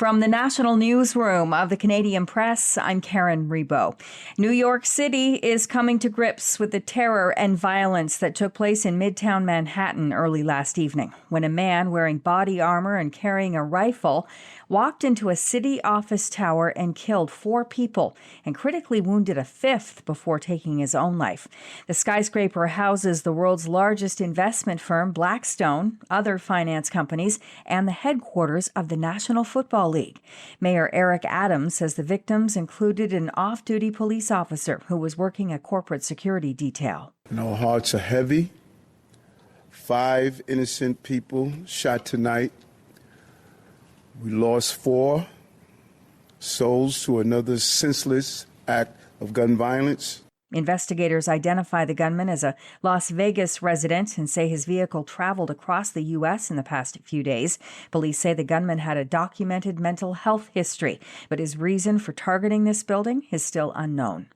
From the National Newsroom of the Canadian Press, I'm Karen Rebo. New York City is coming to grips with the terror and violence that took place in Midtown Manhattan early last evening, when a man wearing body armor and carrying a rifle walked into a city office tower and killed 4 people and critically wounded a 5th before taking his own life. The skyscraper houses the world's largest investment firm, Blackstone, other finance companies, and the headquarters of the National Football League. Mayor Eric Adams says the victims included an off-duty police officer who was working a corporate security detail. Our hearts are heavy. 5 innocent people shot tonight. We lost 4 souls to another senseless act of gun violence. Investigators identify the gunman as a Las Vegas resident and say his vehicle traveled across the U.S. in the past few days. Police say the gunman had a documented mental health history, but his reason for targeting this building is still unknown.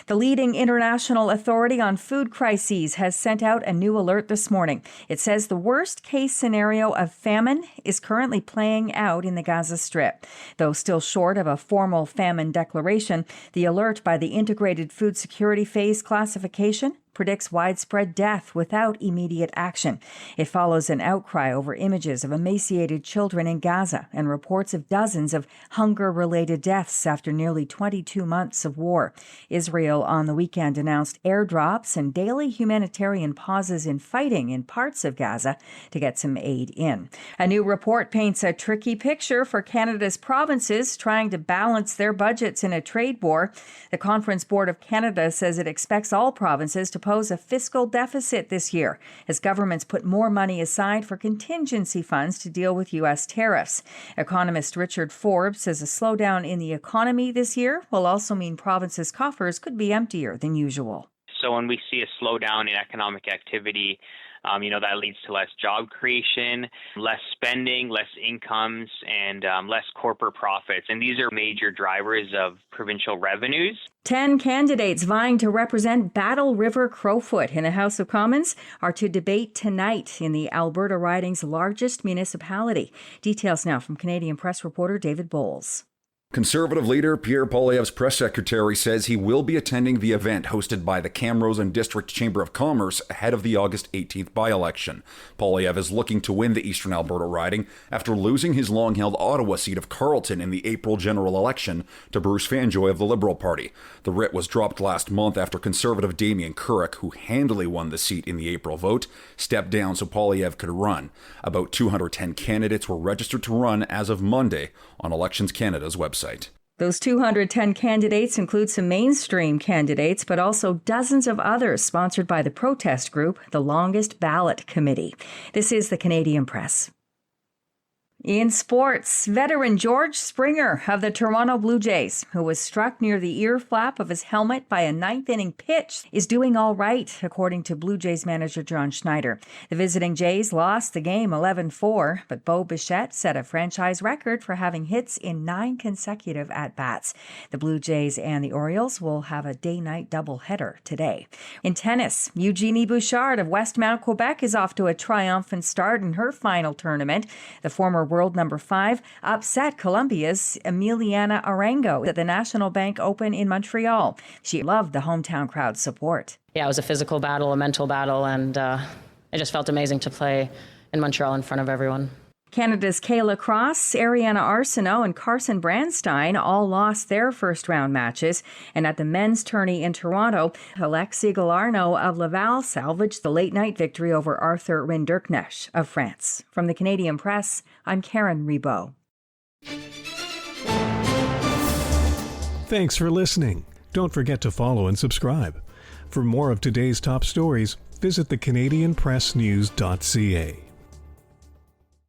The leading international authority on food crises has sent out a new alert this morning. It says the worst-case scenario of famine is currently playing out in the Gaza Strip. Though still short of a formal famine declaration, the alert by the Integrated Food Security Phase classification predicts widespread death without immediate action. It follows an outcry over images of emaciated children in Gaza and reports of dozens of hunger-related deaths after nearly 22 months of war. Israel on the weekend announced airdrops and daily humanitarian pauses in fighting in parts of Gaza to get some aid in. A new report paints a tricky picture for Canada's provinces trying to balance their budgets in a trade war. The Conference Board of Canada says it expects all provinces to pose a fiscal deficit this year as governments put more money aside for contingency funds to deal with U.S. tariffs. Economist Richard Forbes says a slowdown in the economy this year will also mean provinces' coffers could be emptier than usual. So when we see a slowdown in economic activity, that leads to less job creation, less spending, less incomes, and less corporate profits. And these are major drivers of provincial revenues. 10 candidates vying to represent Battle River Crowfoot in the House of Commons are to debate tonight in the Alberta riding's largest municipality. Details now from Canadian Press reporter David Bowles. Conservative leader Pierre Poilievre's press secretary says he will be attending the event hosted by the Camrose District Chamber of Commerce ahead of the August 18th by-election. Poilievre is looking to win the Eastern Alberta riding after losing his long-held Ottawa seat of Carleton in the April general election to Bruce Fanjoy of the Liberal Party. The writ was dropped last month after Conservative Damien Currick, who handily won the seat in the April vote, stepped down so Poilievre could run. About 210 candidates were registered to run as of Monday on Elections Canada's website. Those 210 candidates include some mainstream candidates, but also dozens of others sponsored by the protest group, the Longest Ballot Committee. This is the Canadian Press. In sports, veteran George Springer of the Toronto Blue Jays, who was struck near the ear flap of his helmet by a ninth-inning pitch, is doing all right, according to Blue Jays manager John Schneider. The visiting Jays lost the game 11-4, but Bo Bichette set a franchise record for having hits in 9 consecutive at-bats. The Blue Jays and the Orioles will have a day-night doubleheader today. In tennis, Eugenie Bouchard of Westmount, Quebec, is off to a triumphant start in her final tournament. The former world number 5 upset Colombia's Emiliana Arango at the National Bank Open in Montreal. She loved the hometown crowd's support. Yeah, it was a physical battle, a mental battle, and it just felt amazing to play in Montreal in front of everyone. Canada's Kayla Cross, Ariana Arsenault, and Carson Brandstein all lost their first-round matches. And at the men's tourney in Toronto, Alexis Galarneau of Laval salvaged the late-night victory over Arthur Rinderknecht of France. From the Canadian Press, I'm Karen Rebo. Thanks for listening. Don't forget to follow and subscribe. For more of today's top stories, visit thecanadianpressnews.ca.